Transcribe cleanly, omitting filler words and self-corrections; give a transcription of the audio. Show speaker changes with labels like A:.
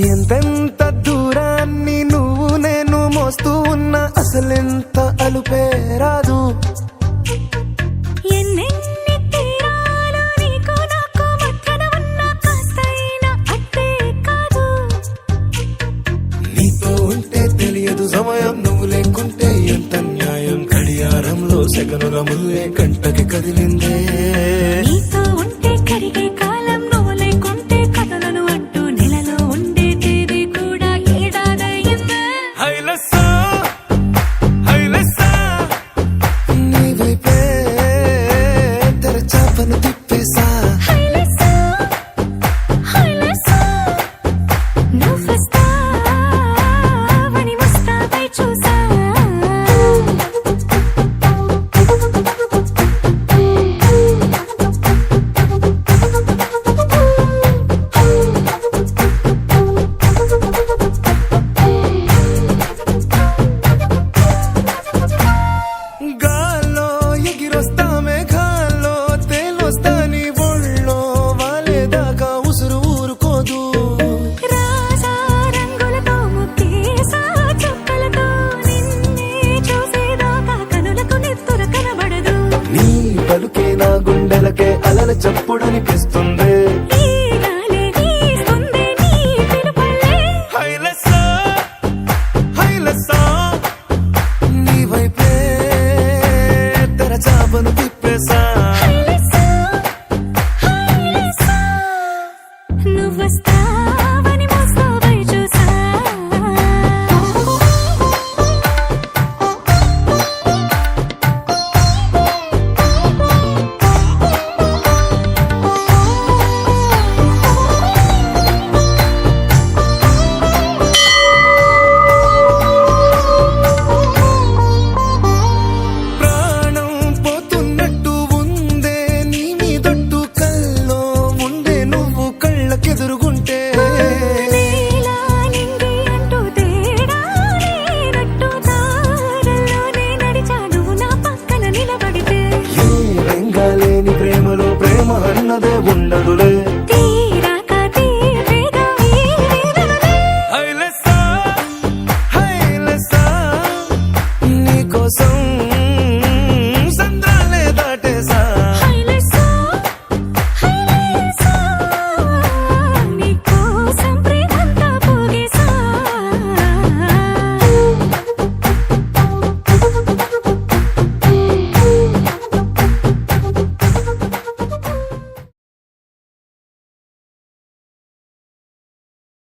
A: ఎంతెంత దూరాన్ని నువ్వు నేను మోస్తూ ఉన్నా అసలెంత అలుపే రాదు. నీతో ఉంటే తెలియదు సమయం, నువ్వు లేకుంటే ఎంత న్యాయం. గడియారంలో సెకనుల ముల్లే గంటకి కదిలిందే.
B: నీతో ఉంటే కరిగే కాలం, నువ్వు లేకుంటే కథలను అంటూ నెలలో ఉండే తేదీ కూడా ఏడాదయ్యిందే.
A: హైలెస్సా హైలెస్సా నీ వైపే తెరచాపను తిప్పేసా.
B: హైలెస్సా హైలెస్సా నువ్వొస్తావని ముస్తాబై చూసా.
A: గాల్లో ఎగిరొస్తా మేఘాల్లో తేలొస్తా నీ ఒళ్ళో వాలేదాకా ఉసురు ఊరుకోదు.
B: రాజా రంగులతో ముక్కేసా చుక్కలతో నిన్నే చూసేదాకా కనులకు నెత్తుర కనబడదు.
A: నీ పలుకే నా గుండెలకే అలల చప్పుడనిపిస్తుంది.
B: ఈ గాలే వీస్తుంది నీ పిలుపులే.
A: హైలెస్సా హైలెస్సా నీ వైపే తెరచాపను తిప్పేసా.
B: హైలెస్సా హైలెస్సా నువ్వొస్తావని ముస్తాబై చూసా.
A: ప్రాణం పోతున్నట్టు ఉందే నీ మీదొట్టు, కల్లో ఉండే నువ్వు కళ్ళకెదురుగుంటే.
B: నీలా నింగి అంటూ తేడా లేనట్టు తారల్లోనే నడిచా నువ్వు నా పక్కన నిలబడితే.
A: ఏ రంగాలేని ప్రేమలో ప్రేమ అన్నదే ఉండదులే.